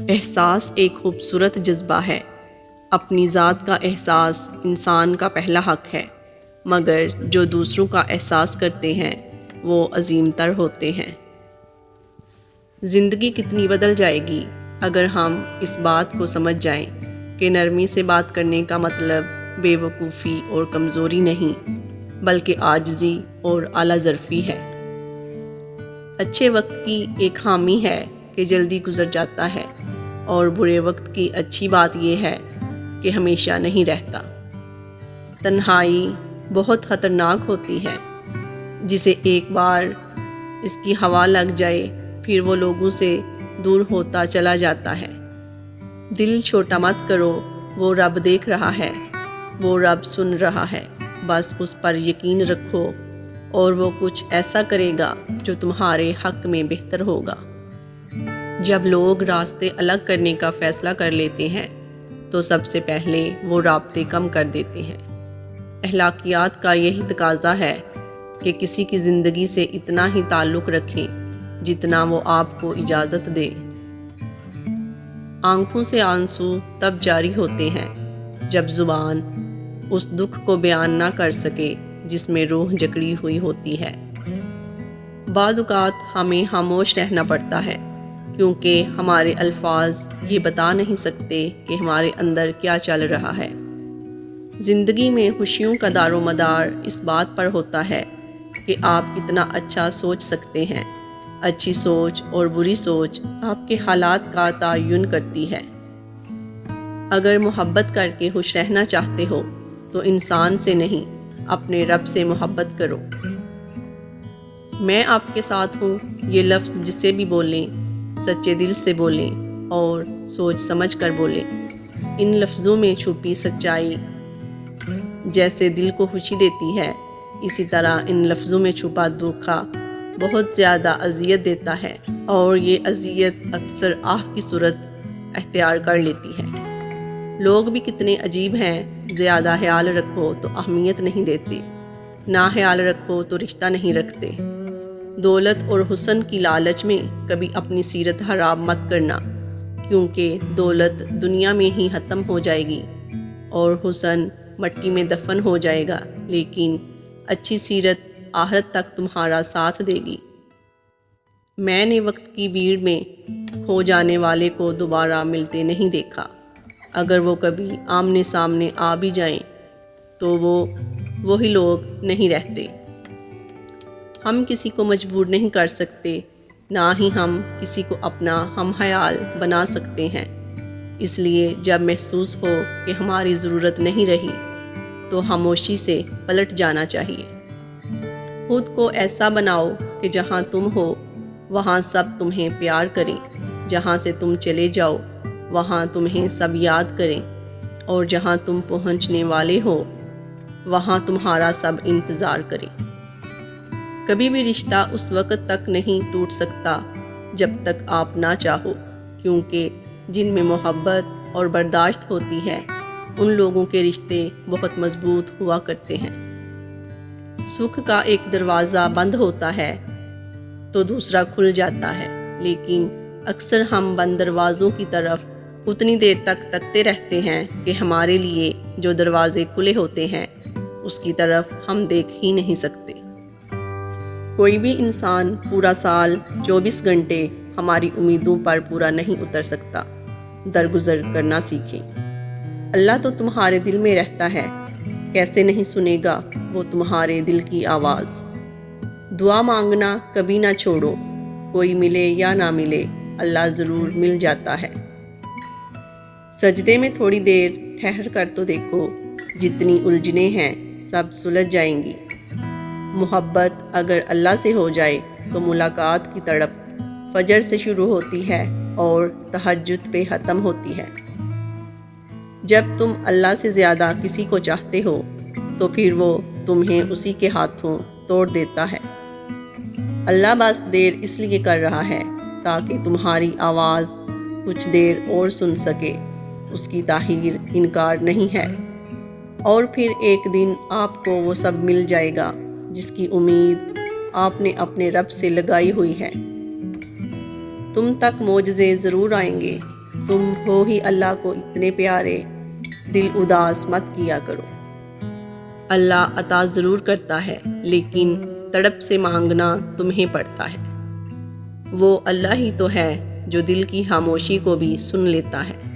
احساس ایک خوبصورت جذبہ ہے۔ اپنی ذات کا احساس انسان کا پہلا حق ہے، مگر جو دوسروں کا احساس کرتے ہیں وہ عظیم تر ہوتے ہیں۔ زندگی کتنی بدل جائے گی اگر ہم اس بات کو سمجھ جائیں کہ نرمی سے بات کرنے کا مطلب بے وقوفی اور کمزوری نہیں، بلکہ عاجزی اور اعلیٰ ظرفی ہے۔ اچھے وقت کی ایک خامی ہے کہ جلدی گزر جاتا ہے، اور برے وقت کی اچھی بات یہ ہے کہ ہمیشہ نہیں رہتا۔ تنہائی بہت خطرناک ہوتی ہے۔ جسے ایک بار اس کی ہوا لگ جائے پھر وہ لوگوں سے دور ہوتا چلا جاتا ہے۔ دل چھوٹا مت کرو، وہ رب دیکھ رہا ہے، وہ رب سن رہا ہے، بس اس پر یقین رکھو اور وہ کچھ ایسا کرے گا جو تمہارے حق میں بہتر ہوگا۔ جب لوگ راستے الگ کرنے کا فیصلہ کر لیتے ہیں تو سب سے پہلے وہ رابطے کم کر دیتے ہیں۔ اخلاقیات کا یہی تقاضا ہے کہ کسی کی زندگی سے اتنا ہی تعلق رکھیں جتنا وہ آپ کو اجازت دے۔ آنکھوں سے آنسو تب جاری ہوتے ہیں جب زبان اس دکھ کو بیان نہ کر سکے جس میں روح جکڑی ہوئی ہوتی ہے۔ بعض اوقات ہمیں خاموش رہنا پڑتا ہے کیونکہ ہمارے الفاظ یہ بتا نہیں سکتے کہ ہمارے اندر کیا چل رہا ہے۔ زندگی میں خوشیوں کا دار و مدار اس بات پر ہوتا ہے کہ آپ کتنا اچھا سوچ سکتے ہیں۔ اچھی سوچ اور بری سوچ آپ کے حالات کا تعین کرتی ہے۔ اگر محبت کر کے خوش رہنا چاہتے ہو تو انسان سے نہیں، اپنے رب سے محبت کرو۔ میں آپ کے ساتھ ہوں یہ لفظ جسے بھی بولیں سچے دل سے بولیں اور سوچ سمجھ کر بولیں۔ ان لفظوں میں چھپی سچائی جیسے دل کو خوشی دیتی ہے، اسی طرح ان لفظوں میں چھپا دھوکا بہت زیادہ اذیت دیتا ہے، اور یہ اذیت اکثر آہ کی صورت اختیار کر لیتی ہے۔ لوگ بھی کتنے عجیب ہیں، زیادہ خیال رکھو تو اہمیت نہیں دیتے، نہ خیال رکھو تو رشتہ نہیں رکھتے۔ دولت اور حسن کی لالچ میں کبھی اپنی سیرت خراب مت کرنا، کیونکہ دولت دنیا میں ہی ختم ہو جائے گی اور حسن مٹی میں دفن ہو جائے گا، لیکن اچھی سیرت آخرت تک تمہارا ساتھ دے گی۔ میں نے وقت کی بھیڑ میں کھو جانے والے کو دوبارہ ملتے نہیں دیکھا۔ اگر وہ کبھی آمنے سامنے آ بھی جائیں تو وہی لوگ نہیں رہتے۔ ہم کسی کو مجبور نہیں کر سکتے، نہ ہی ہم کسی کو اپنا ہم خیال بنا سکتے ہیں۔ اس لیے جب محسوس ہو کہ ہماری ضرورت نہیں رہی تو خاموشی سے پلٹ جانا چاہیے۔ خود کو ایسا بناؤ کہ جہاں تم ہو وہاں سب تمہیں پیار کریں، جہاں سے تم چلے جاؤ وہاں تمہیں سب یاد کریں، اور جہاں تم پہنچنے والے ہو وہاں تمہارا سب انتظار کریں۔ کبھی بھی رشتہ اس وقت تک نہیں ٹوٹ سکتا جب تک آپ نہ چاہو، کیونکہ جن میں محبت اور برداشت ہوتی ہے ان لوگوں کے رشتے بہت مضبوط ہوا کرتے ہیں۔ سکھ کا ایک دروازہ بند ہوتا ہے تو دوسرا کھل جاتا ہے، لیکن اکثر ہم بند دروازوں کی طرف اتنی دیر تک تکتے رہتے ہیں کہ ہمارے لیے جو دروازے کھلے ہوتے ہیں اس کی طرف ہم دیکھ ہی نہیں سکتے۔ کوئی بھی انسان پورا سال 24 گھنٹے ہماری امیدوں پر پورا نہیں اتر سکتا۔ درگزر کرنا سیکھیں۔ اللہ تو تمہارے دل میں رہتا ہے، کیسے نہیں سنے گا وہ تمہارے دل کی آواز۔ دعا مانگنا کبھی نہ چھوڑو، کوئی ملے یا نہ ملے اللہ ضرور مل جاتا ہے۔ سجدے میں تھوڑی دیر ٹھہر کر تو دیکھو، جتنی الجھنیں ہیں سب سلجھ جائیں گی۔ محبت اگر اللہ سے ہو جائے تو ملاقات کی تڑپ فجر سے شروع ہوتی ہے اور تہجد پہ ختم ہوتی ہے۔ جب تم اللہ سے زیادہ کسی کو چاہتے ہو تو پھر وہ تمہیں اسی کے ہاتھوں توڑ دیتا ہے۔ اللہ بس دیر اس لیے کر رہا ہے تاکہ تمہاری آواز کچھ دیر اور سن سکے، اس کی تاخیر انکار نہیں ہے، اور پھر ایک دن آپ کو وہ سب مل جائے گا جس کی امید آپ نے اپنے رب سے لگائی ہوئی ہے۔ تم تک معجزے ضرور آئیں گے، تم ہو ہی اللہ کو اتنے پیارے، دل اداس مت کیا کرو۔ اللہ عطا ضرور کرتا ہے لیکن تڑپ سے مانگنا تمہیں پڑتا ہے۔ وہ اللہ ہی تو ہے جو دل کی خاموشی کو بھی سن لیتا ہے۔